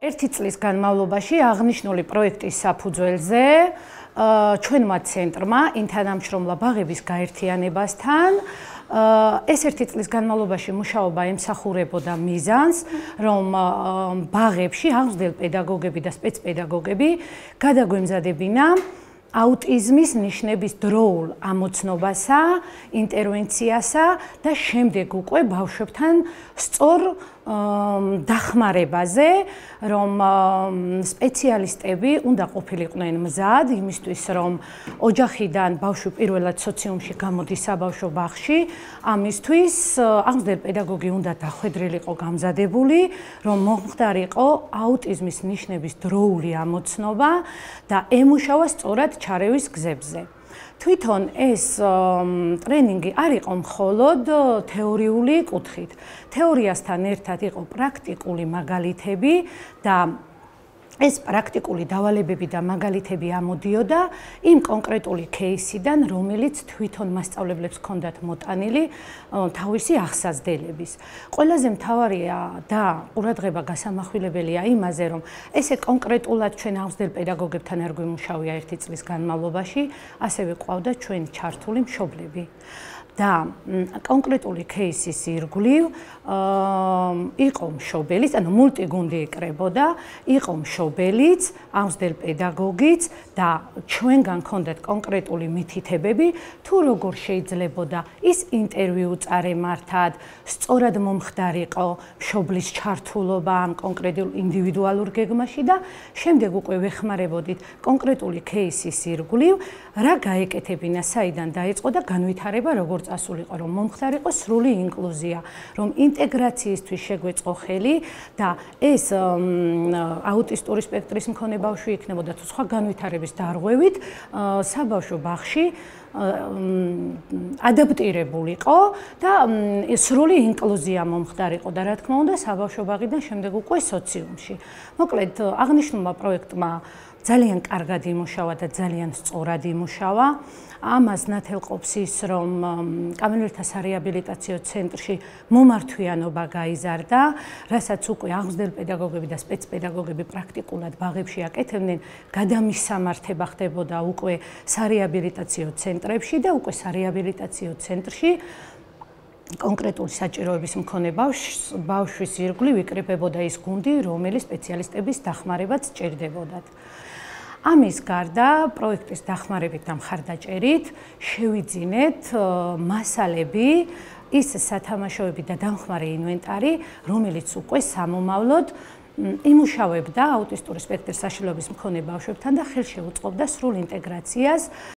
ერთი წლის განმავლობაში აღნიშნული პროექტის საფუძველზე ჩვენმა ცენტრმა ინთანამშრომლა ბაღების გაერთიანებასთან ეს ერთი წლის განმავლობაში მუშაობა ემსახურებოდა მიზანს, რომ ბაღებში აღმზრდელ პედაგოგები და სპეცპედაგოგები გადაგვემზადებინა აუტიზმის ნიშნების დროულ ამოცნობასა, ინტერვენციასა და შემდეგ უკვე ბავშვებთან სწორ დახმარებაზე, რომ სპეციალისტები უნდა ყოფილიყვნენ მზად იმისთვის, რომ ოჯახიდან ბავშვი პირველად სოციუმში გამოდის საბავშვო ბაღში, ამისთვის აღმზრდელ პედაგოგი უნდა დახვედრილიყო, გამზადებული, რომ მომხდარიყო აუტიზმის ნიშნების დროული ამოცნობა და ემუშავა სწორად ჩარევის გზებზე. თვითონ ეს ტრენინგი არ იყო მხოლოდ თეორიული კუთხით. თეორიასთან ერთად იყო პრაქტიკული მაგალითები და ეს პრაქტიკული დავალებები და მაგალითები ამოდიოდა იმ კონკრეტული кейსიდან, რომელიც თვითონ მასწავლებლებს ჰქონდათ მოტანილი თავისი აღსაზრდელების. ყველაზე მთავარია და ყურადღება გასამახვილებელია იმაზე, რომ ესე კონკრეტულად ჩვენ აღმზრდელ პედაგოგებთან არ გვიმუშავია ერთი წლის განმავლობაში, ასევე ყავდა ჩვენი ჩართული მშობლები. და კონკრეტული кейსის ირგვლივ იყო მშობელიც, ანუ მულტიგუნდი იკრებოდა, იყო მშობელიც, აღმზრდელ პედაგოგიც და ჩვენგან ჰქონდათ კონკრეტული მითითებები, თუ როგორ შეიძლებოდა ის ინტერვიუ წარემართად, სწორად მომხდარიყო მშობლის ჩართულობა ამ კონკრეტულ ინდივიდუალურ გეგმაში და შემდეგ უკვე ვეხმარებოდით კონკრეტული кейსის ირგვლივ, რა გაეკეთებინა, საიდან დაიწყო და განვითარება როგორ წასულიყო, რომ მომხდარიყო სრული ინკლუზია, რომ ინტეგრაციისთვის შეგვეწყო ხელი და ეს აუტისტური სპექტრის მქონე ბავშვი იქნებოდა თუ სხვა განვითარების დარღვევით საბავშვო ბაღში ადაპტირებულიყო და სრული ინკლუზია მომხდარიყო და რა თქმა უნდა საბავშვო ბაღიდან შემდეგ უკვე სოციუმში. მოკლედ აღნიშნულმა პროექტმა ძალიან კარგად იმუშავა და ძალიან სწორად იმუშავა. ამას ნათელყოფს ის, რომ კამენელთა სარეაბილიტაციო ცენტრში მომართვიანობა გაიზარდა, რასაც უკვე აღმზრდელ პედაგოგები და სპეცპედაგოგები პრაქტიკულად ბაღებში აკეთებდნენ, გადამისამართება ხდებოდა უკვე სარეაბილიტაციო ცენტრებში და უკვე სარეაბილიტაციო ცენტრში კონკრეტული საჭიროების მქონე ბავშვის ირგვლივ იკრიბებოდა ის გუნდი, რომელიც სპეციალისტების დახმარებაც სჭირდებოდათ. ამის გარდა პროექტის დახმარებით და მხარდაჭერით შევიძინეთ მასალები, ის სათამაშოები და დამხმარე ინვენტარი, რომელიც უკვე სამომავლოდ იმუშავებდა აუტისტური სპექტრის საშიშროების მქონე ბავშვებთან და ხელშეუწყობდა სრულ ინტეგრაციას